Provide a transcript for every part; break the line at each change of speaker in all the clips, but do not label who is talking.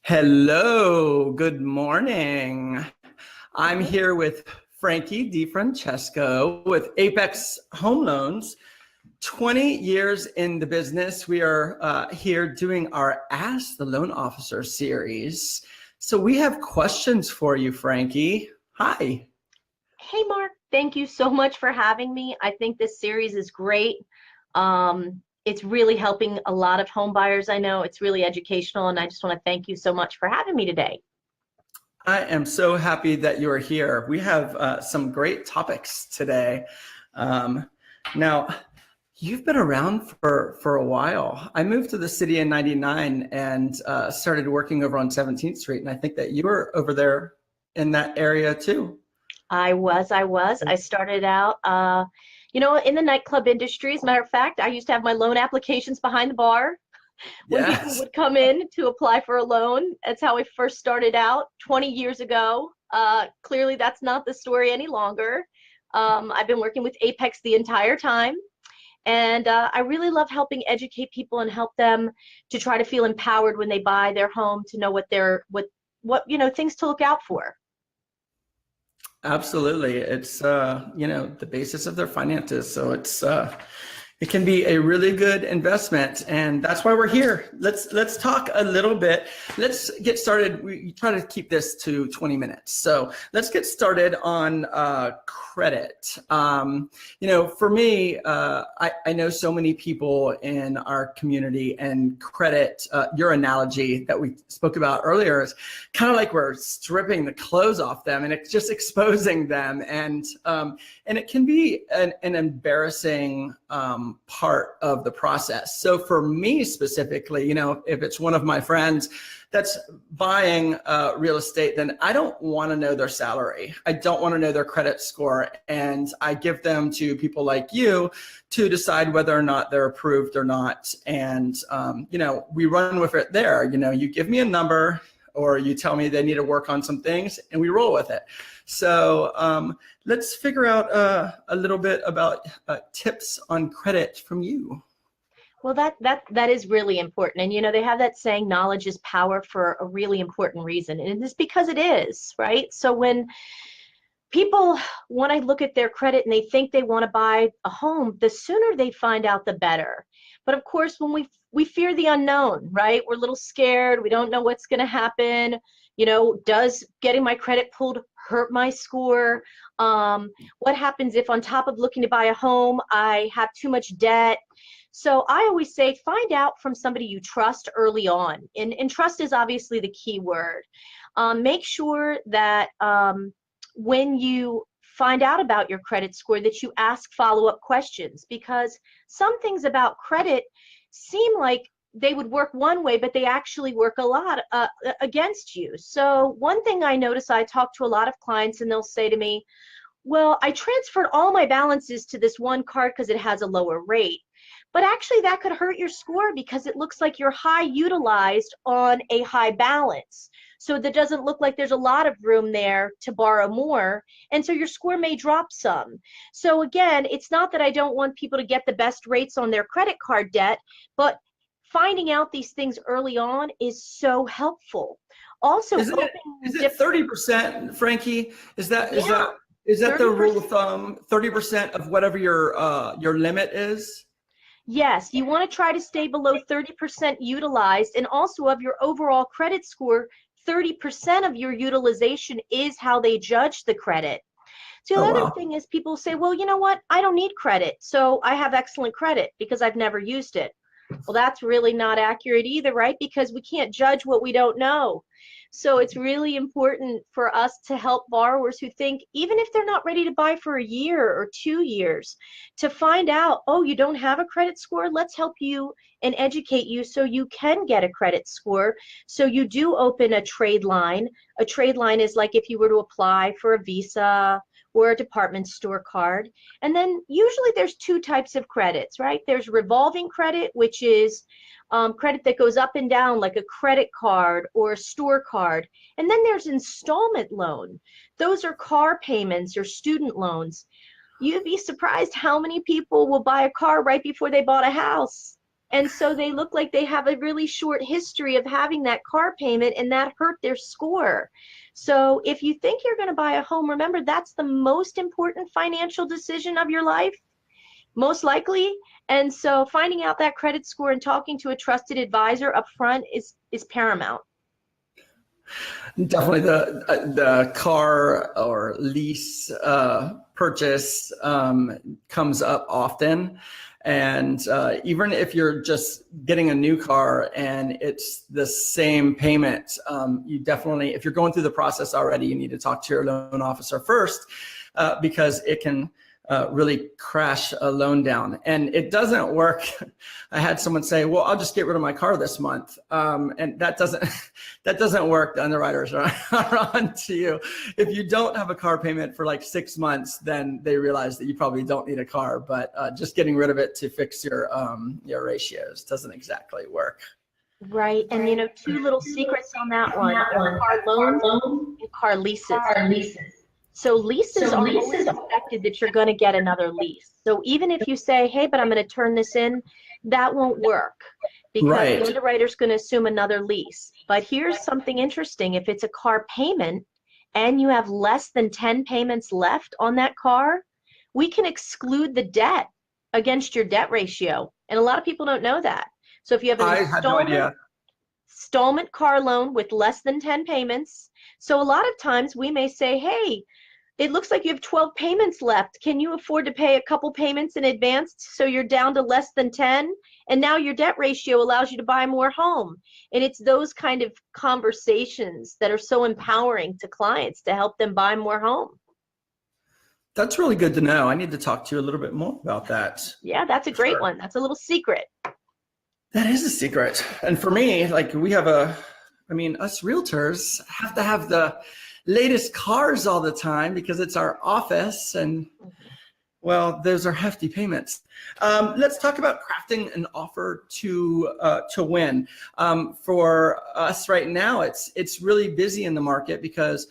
Hello, good morning. I'm here with Francki DiFrancesco with Apex Home Loans. 20 years in the business. We are here doing our Ask the Loan Officer series. So we have questions for you, Francki. Hi.
Hey, Mark, thank you so much for having me. I think this series is great. It's really helping a lot of home buyers. I know it's really educational, and I just want to thank you so much for having me today.
I am so happy that you are here. We have some great topics today. Now, you've been around for a while. I moved to the city in '99 and started working over on 17th Street, and I think that you were over there in that area too.
I was. I started out, in the nightclub industry. As a matter of fact, I used to have my loan applications behind the bar when people
Yes.
would come in to apply for a loan. That's how I first started out 20 years ago. Clearly, that's not the story any longer. I've been working with Apex the entire time. And I really love helping educate people and help them to try to feel empowered when they buy their home, to know what things to look out for.
Absolutely. It's the basis of their finances. So it can be a really good investment, and that's why we're here. Let's talk a little bit. Let's get started. We try to keep this to 20 minutes. So let's get started on credit. For me, I know so many people in our community, and credit, your analogy that we spoke about earlier, is kind of like we're stripping the clothes off them, and it's just exposing them, and it can be an embarrassing part of the process. So for me specifically, if it's one of my friends that's buying real estate, then I don't want to know their salary. I don't want to know their credit score. And I give them to people like you to decide whether or not they're approved or not. And, we run with it there. You give me a number, or you tell me they need to work on some things, and we roll with it. So let's figure out a little bit about tips on credit from you.
Well, that is really important. And they have that saying, knowledge is power, for a really important reason. And it's because it is, right? So when people want to look at their credit and they think they want to buy a home, the sooner they find out, the better. But of course, when we fear the unknown, right? We're a little scared. We don't know what's going to happen. Does getting my credit pulled hurt my score? What happens if, on top of looking to buy a home, I have too much debt? So I always say, find out from somebody you trust early on. And trust is obviously the key word. Make sure that when you find out about your credit score, that you ask follow-up questions, because some things about credit seem like they would work one way, but they actually work a lot against you. So one thing I notice, I talk to a lot of clients, and they'll say to me, well, I transferred all my balances to this one card because it has a lower rate. But actually, that could hurt your score, because it looks like you're high utilized on a high balance. So that doesn't look like there's a lot of room there to borrow more. And so your score may drop some. So again, it's not that I don't want people to get the best rates on their credit card debt, but finding out these things early on is so helpful. Also,
Is it 30%, Francki? Is that the rule of thumb? 30% of whatever your limit is?
Yes, you want to try to stay below 30% utilized, and also of your overall credit score, 30% of your utilization is how they judge the credit. So the
Oh,
other
wow.
thing is, people say, well, you know what? I don't need credit, so I have excellent credit because I've never used it. Well, that's really not accurate either, right? Because we can't judge what we don't know. So it's really important for us to help borrowers who think, even if they're not ready to buy for a year or 2 years, to find out, oh, you don't have a credit score? Let's help you and educate you so you can get a credit score. So you do open a trade line. A trade line is like if you were to apply for a Visa or a department store card. And then usually there's two types of credits, right? There's revolving credit, which is credit that goes up and down, like a credit card or a store card. And then there's installment loan. Those are car payments or student loans. You'd be surprised how many people will buy a car right before they bought a house. And so they look like they have a really short history of having that car payment, and that hurt their score. So if you think you're going to buy a home, remember that's the most important financial decision of your life, most likely. And so finding out that credit score and talking to a trusted advisor up front is paramount.
Definitely the car or lease purchase comes up often. And even if you're just getting a new car and it's the same payment, you definitely, if you're going through the process already, you need to talk to your loan officer first because it can really crash a loan down. And it doesn't work. I had someone say, well, I'll just get rid of my car this month. And that doesn't work. The underwriters are on to you. If you don't have a car payment for like 6 months, then they realize that you probably don't need a car, but just getting rid of it to fix your ratios doesn't exactly work.
Right. And, two little secrets on that one are car loans and car leases. So leases are always expected that you're going to get another lease. So even if you say, hey, but I'm going to turn this in, that won't work because
Right.
the underwriter's going to assume another lease. But here's something interesting. If it's a car payment and you have less than 10 payments left on that car, we can exclude the debt against your debt ratio. And a lot of people don't know that. So if you have an installment car loan with less than 10 payments, so a lot of times we may say, hey, it looks like you have 12 payments left. Can you afford to pay a couple payments in advance so you're down to less than 10? And now your debt ratio allows you to buy more home. And it's those kind of conversations that are so empowering to clients to help them buy more home.
That's really good to know. I need to talk to you a little bit more about that.
Yeah, that's a great one. That's a little secret.
That is a secret. And for me, like us realtors have to have the latest cars all the time because it's our office, and well, those are hefty payments. Let's talk about crafting an offer to win. For us right now, it's really busy in the market because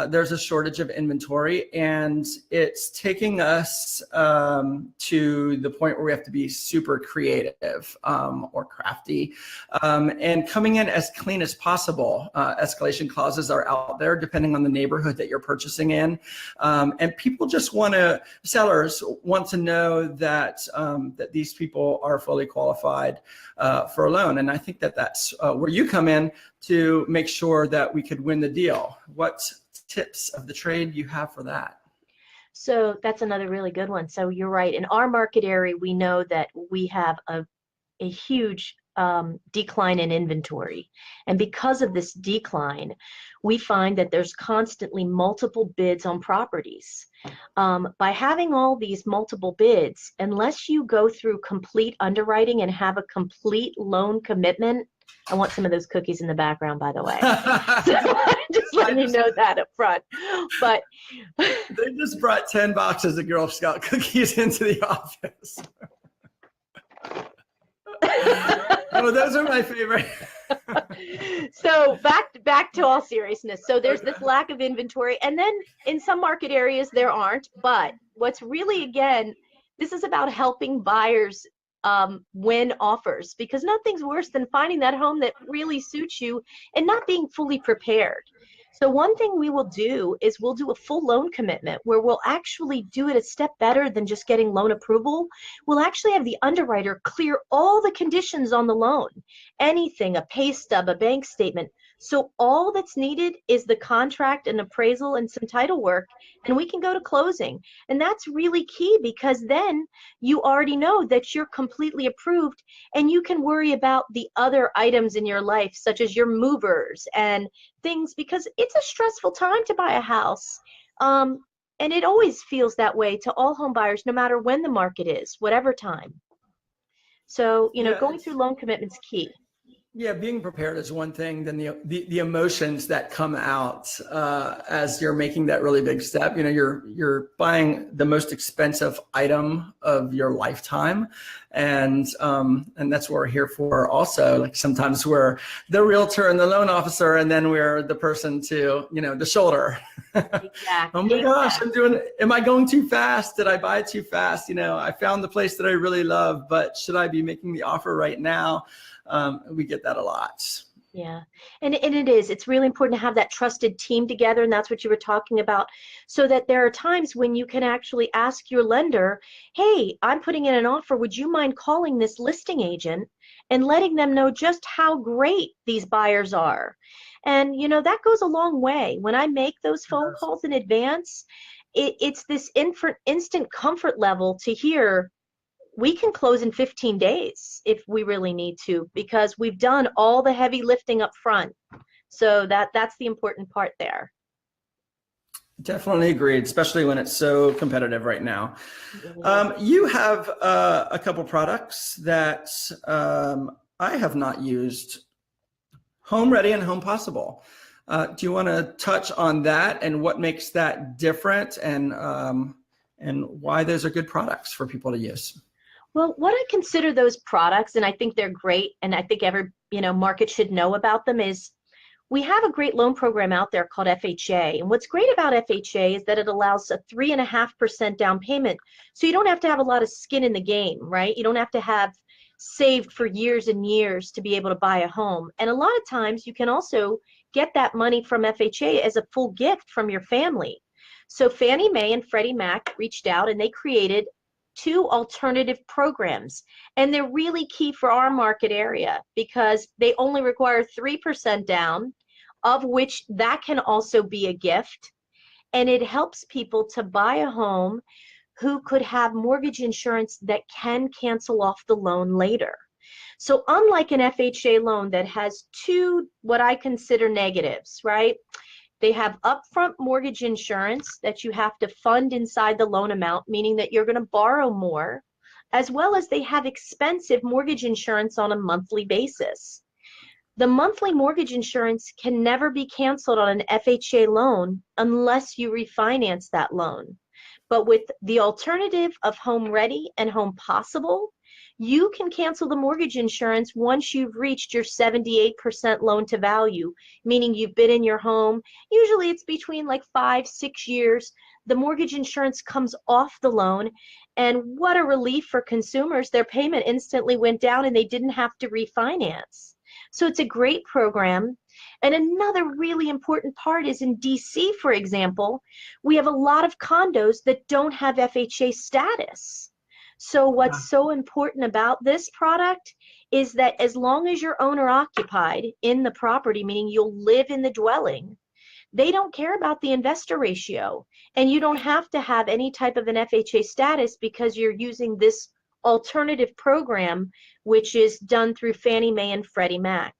there's a shortage of inventory, and it's taking us to the point where we have to be super creative or crafty and coming in as clean as possible. Escalation clauses are out there depending on the neighborhood that you're purchasing in. And sellers want to know that these people are fully qualified for a loan. And I think that's where you come in to make sure that we could win the deal. What tips of the trade you have for that?
So that's another really good one. So you're right. In our market area, we know that we have a huge decline in inventory. And because of this decline, we find that there's constantly multiple bids on properties. By having all these multiple bids, unless you go through complete underwriting and have a complete loan commitment, I want some of those cookies in the background, by the way. So just letting you know that up front. But
they just brought 10 boxes of Girl Scout cookies into the office. Oh, those are my favorite.
So back to all seriousness. So there's this lack of inventory, and then in some market areas there aren't. But what's really, again, this is about helping buyers win offers, because nothing's worse than finding that home that really suits you and not being fully prepared. So one thing we will do is we'll do a full loan commitment where we'll actually do it a step better than just getting loan approval. We'll actually have the underwriter clear all the conditions on the loan, anything, a pay stub, a bank statement. So all that's needed is the contract and appraisal and some title work, and we can go to closing. And that's really key, because then you already know that you're completely approved, and you can worry about the other items in your life, such as your movers and things, because it's a stressful time to buy a house. And it always feels that way to all home buyers, no matter when the market is, whatever time. So, going through loan commitment's key.
Yeah, being prepared is one thing. Then the emotions that come out as you're making that really big step. You know, you're buying the most expensive item of your lifetime, and that's what we're here for. Also, like sometimes we're the realtor and the loan officer, and then we're the person to, you know, the shoulder. Oh my gosh, am I going too fast? Did I buy too fast? You know, I found the place that I really love, but should I be making the offer right now? We get that a lot.
Yeah, and it's really important to have that trusted team together, and that's what you were talking about, so that there are times when you can actually ask your lender, hey, I'm putting in an offer, would you mind calling this listing agent and letting them know just how great these buyers are? And you know, that goes a long way. When I make those phone calls in advance, it's this instant comfort level to hear we can close in 15 days if we really need to, because we've done all the heavy lifting up front. So that's the important part there.
Definitely agreed, especially when it's so competitive right now. You have a couple products that I have not used, Home Ready and Home Possible. Do you want to touch on that and what makes that different, and why those are good products for people to use?
Well, what I consider those products, and I think they're great, and I think every market should know about them, is we have a great loan program out there called FHA. And what's great about FHA is that it allows a 3.5% down payment. So you don't have to have a lot of skin in the game, right? You don't have to have saved for years and years to be able to buy a home. And a lot of times you can also get that money from FHA as a full gift from your family. So Fannie Mae and Freddie Mac reached out and they created two alternative programs, and they're really key for our market area because they only require 3% down, of which that can also be a gift, and it helps people to buy a home who could have mortgage insurance that can cancel off the loan later. So unlike an FHA loan that has two what I consider negatives, right? They have upfront mortgage insurance that you have to fund inside the loan amount, meaning that you're going to borrow more, as well as they have expensive mortgage insurance on a monthly basis. The monthly mortgage insurance can never be canceled on an FHA loan unless you refinance that loan. But with the alternative of Home Ready and Home Possible, you can cancel the mortgage insurance once you've reached your 78% loan to value, meaning you've been in your home. Usually it's between like 5-6 years. The mortgage insurance comes off the loan, and what a relief for consumers. Their payment instantly went down and they didn't have to refinance. So it's a great program. And another really important part is in DC, for example, we have a lot of condos that don't have FHA status. So what's so important about this product is that as long as you're owner occupied in the property, meaning you'll live in the dwelling, they don't care about the investor ratio. And you don't have to have any type of an FHA status because you're using this alternative program, which is done through Fannie Mae and Freddie Mac.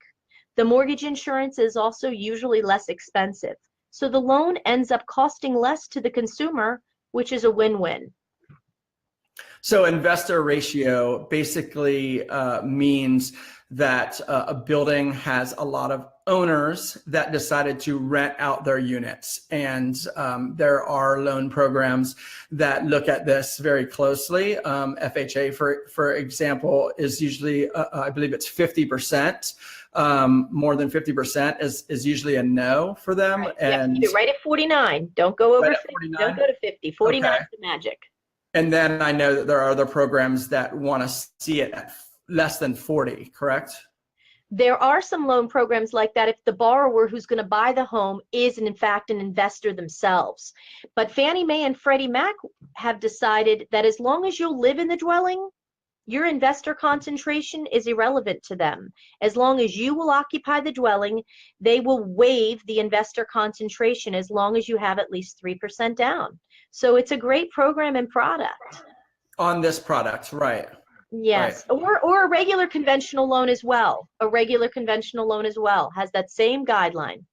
The mortgage insurance is also usually less expensive. So the loan ends up costing less to the consumer, which is a win-win.
So investor ratio basically means that a building has a lot of owners that decided to rent out their units. And there are loan programs that look at this very closely. FHA, for example, is usually, I believe it's 50%. More than 50% is usually a no for them.
Right.
And
keep it right at 49. Don't go over
right
50. Don't go to 50. 49 is the magic.
And then I know that there are other programs that want to see it at less than 40, correct?
There are some loan programs like that if the borrower who's going to buy the home is in fact an investor themselves. But Fannie Mae and Freddie Mac have decided that as long as you live in the dwelling, your investor concentration is irrelevant to them. As long as you will occupy the dwelling, they will waive the investor concentration as long as you have at least 3% down. So it's a great program and product.
On this product, right.
Yes,
right.
or a regular conventional loan as well. A regular conventional loan as well has that same guideline.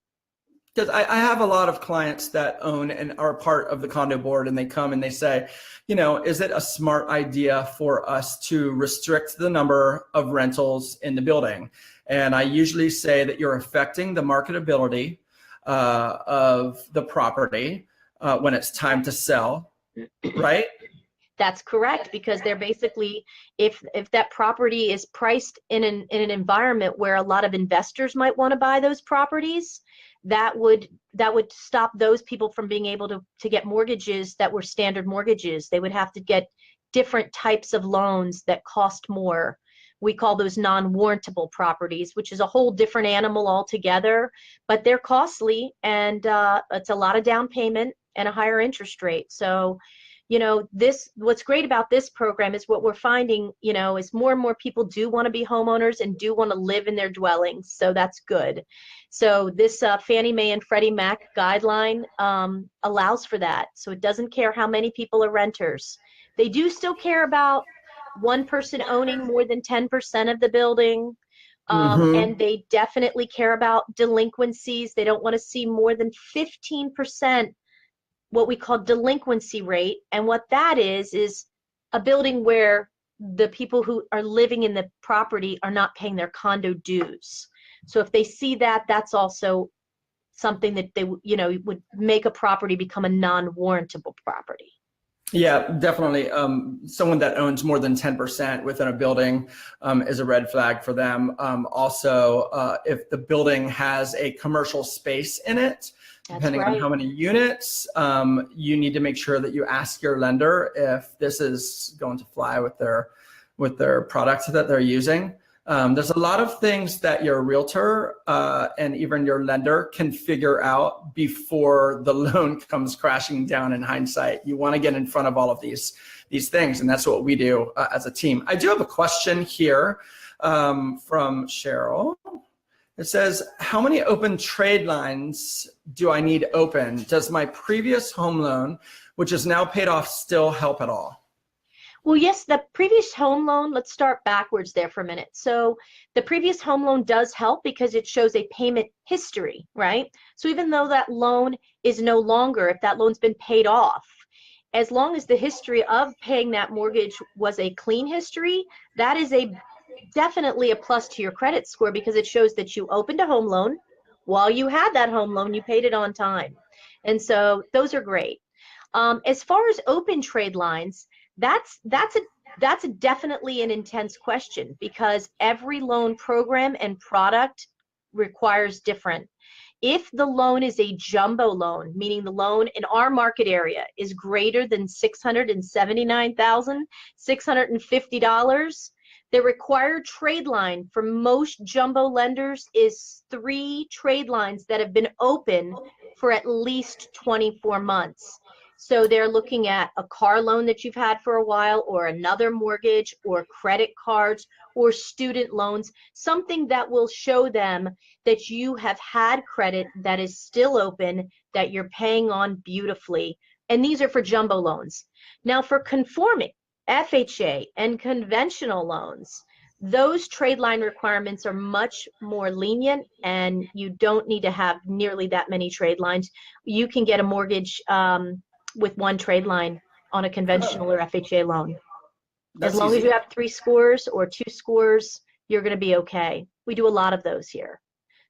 Because I have a lot of clients that own and are part of the condo board, and they come and they say, you know, is it a smart idea for us to restrict the number of rentals in the building? And I usually say that you're affecting the marketability of the property when it's time to sell, right?
That's correct, because they're basically, if that property is priced in an environment where a lot of investors might want to buy those properties, that would stop those people from being able to get mortgages that were standard mortgages. They would have to get different types of loans that cost more. We call those non-warrantable properties, which is a whole different animal altogether, but they're costly, and it's a lot of down payment and a higher interest rate. So, you know, what's great about this program is what we're finding, you know, is more and more people do want to be homeowners and do want to live in their dwellings. So that's good. So this Fannie Mae and Freddie Mac guideline allows for that. So it doesn't care how many people are renters. They do still care about one person owning more than 10% of the building. And they definitely care about delinquencies. They don't want to see more than 15%, what we call delinquency rate. And what that is a building where the people who are living in the property are not paying their condo dues. So if they see that, that's also something that they, you know, would make a property become a non-warrantable property.
Yeah, definitely. Someone that owns more than 10% within a building is a red flag for them. Also, if the building has a commercial space in it, depending on how many units, you need to make sure that you ask your lender if this is going to fly with their products that they're using. There's a lot of things that your realtor and even your lender can figure out before the loan comes crashing down. In hindsight, you want to get in front of all of these things, and that's what we do as a team. I do have a question here from Cheryl. It says, how many open trade lines do I need open? Does my previous home loan, which is now paid off, still help at all?
Well, yes, the previous home loan, let's start backwards there for a minute. So the previous home loan does help because it shows a payment history, right? So even though that loan is no longer, if that loan's been paid off, as long as the history of paying that mortgage was a clean history, that is definitely a plus to your credit score, because it shows that you opened a home loan. While you had that home loan, you paid it on time. And so those are great. As far as open trade lines, that's definitely an intense question, because every loan program and product requires different. If the loan is a jumbo loan, meaning the loan in our market area is greater than $679,650, the required trade line for most jumbo lenders is 3 trade lines that have been open for at least 24 months. So they're looking at a car loan that you've had for a while, or another mortgage, or credit cards, or student loans, something that will show them that you have had credit that is still open, that you're paying on beautifully. And these are for jumbo loans. Now for conforming FHA and conventional loans, those trade line requirements are much more lenient, and you don't need to have nearly that many trade lines. You can get a mortgage with 1 trade line on a conventional or FHA loan. As long as you have 3 scores or 2 scores, you're going to be okay. We do a lot of those here.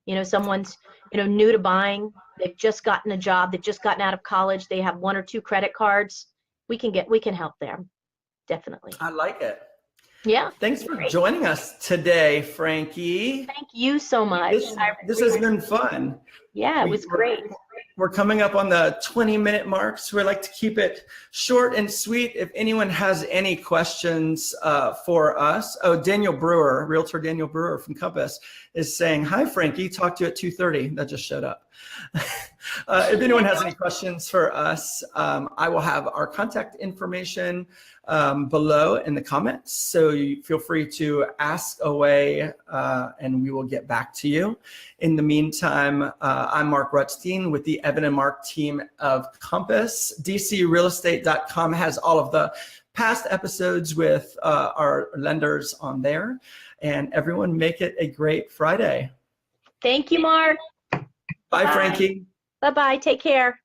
You know, someone's, you know, new to buying, they've just gotten a job, they've just gotten out of college, they have 1 or 2 credit cards. We can help them. Definitely.
I like it.
Yeah.
Thanks for joining us today, Francki.
Thank you so much.
This has been fun.
Yeah, it was great.
We're coming up on the 20-minute mark, so we like to keep it short and sweet. If anyone has any questions for us, Daniel Brewer, Realtor Daniel Brewer from Compass, is saying, hi, Francki, talk to you at 2:30. That just showed up. If anyone has any questions for us, I will have our contact information below in the comments. So you feel free to ask away and we will get back to you. In the meantime, I'm Mark Rutstein with the Evan and Mark team of Compass. DCRealestate.com has all of the past episodes with our lenders on there. And everyone make it a great Friday.
Thank you, Mark.
Bye, Francki.
Bye-bye. Take care.